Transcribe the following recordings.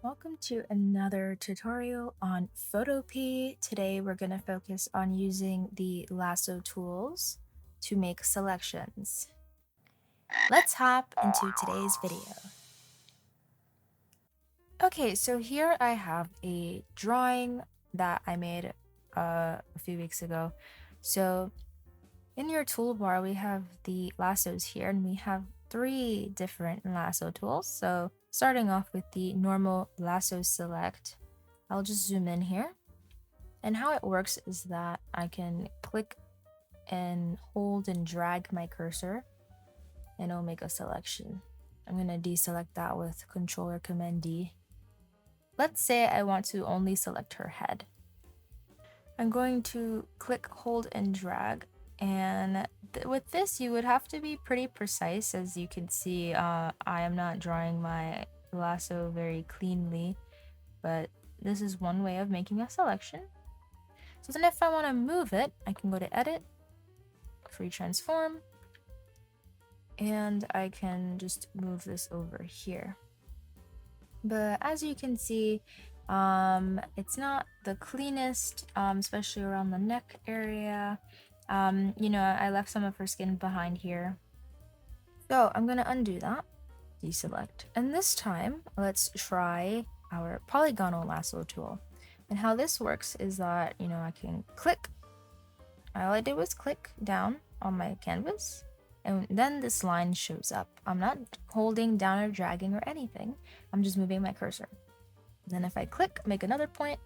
Welcome to another tutorial on Photopea. Today we're going to focus on using the lasso tools to make selections. Let's hop into today's video. Okay, so here I have a drawing that I made a few weeks ago. So in your toolbar we have the lassos here, and we have 3 different lasso tools. So starting off with the normal lasso select, I'll just zoom in here. And how it works is that I can click and hold and drag my cursor and it'll make a selection. I'm going to deselect that with Control or Command D. Let's say I want to only select her head. I'm going to click, hold, and drag. And with this, you would have to be pretty precise. As you can see, I am not drawing my lasso very cleanly, but this is one way of making a selection. So then if I want to move it, I can go to Edit, Free Transform, and I can just move this over here. But as you can see, it's not the cleanest, especially around the neck area. I left some of her skin behind here. So I'm gonna undo that, deselect, and this time let's try our Polygonal Lasso tool. And how this works is that, I can click. All I did was click down on my canvas, and then this line shows up. I'm not holding down or dragging or anything. I'm just moving my cursor. Then if I click, make another point,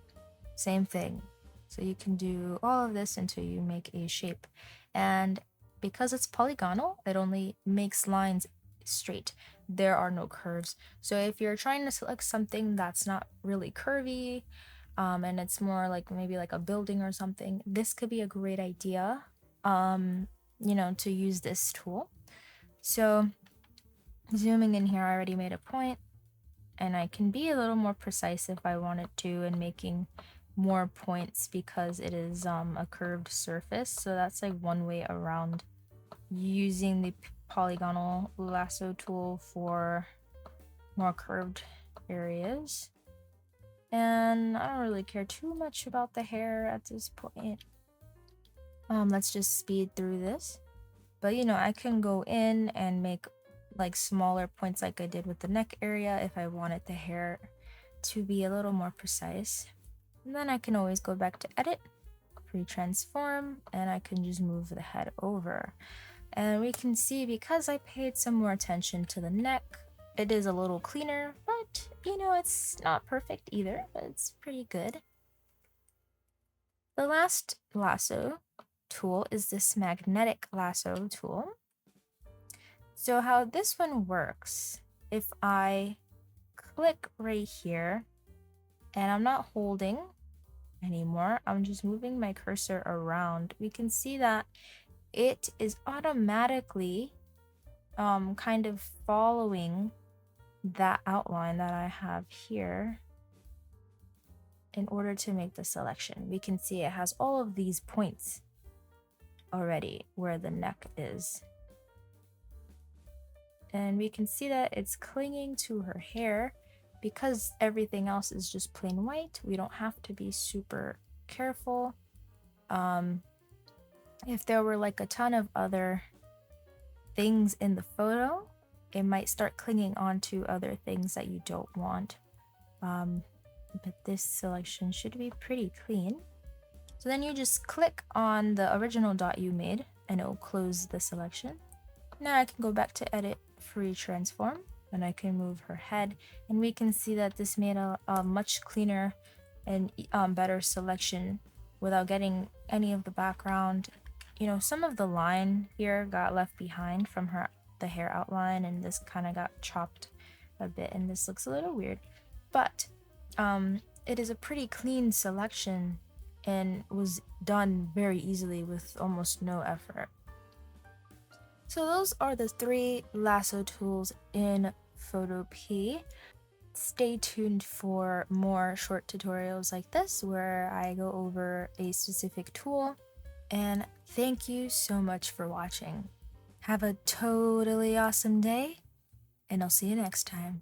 same thing. So you can do all of this until you make a shape. And because it's polygonal, it only makes lines straight. There are no curves. So if you're trying to select something that's not really curvy, and it's more like maybe like a building or something, this could be a great idea, to use this tool. So zooming in here, I already made a point, and I can be a little more precise if I wanted to, and making more points because it is a curved surface. So that's like one way around using the Polygonal Lasso tool for more curved areas. And I don't really care too much about the hair at this point. Let's just speed through this. But I can go in and make like smaller points like I did with the neck area if I wanted the hair to be a little more precise. And then I can always go back to Edit, Free Transform, and I can just move the head over. And we can see, because I paid some more attention to the neck, it is a little cleaner, but it's not perfect either, but it's pretty good. The last lasso tool is this magnetic lasso tool. So how this one works, if I click right here and I'm not holding anymore, I'm just moving my cursor around, we can see that it is automatically kind of following that outline that I have here in order to make the selection. We can see it has all of these points already where the neck is. And we can see that it's clinging to her hair. Because everything else is just plain white, we don't have to be super careful. If there were like a ton of other things in the photo, it might start clinging onto other things that you don't want. But this selection should be pretty clean. So then you just click on the original dot you made and it will close the selection. Now I can go back to Edit, Free Transform, and I can move her head, and we can see that this made a much cleaner and better selection without getting any of the background. Some of the line here got left behind from the hair outline, and this kind of got chopped a bit, and this looks a little weird, but it is a pretty clean selection and was done very easily with almost no effort. So those are the 3 lasso tools in Photopea. Stay tuned for more short tutorials like this where I go over a specific tool. And thank you so much for watching. Have a totally awesome day, and I'll see you next time.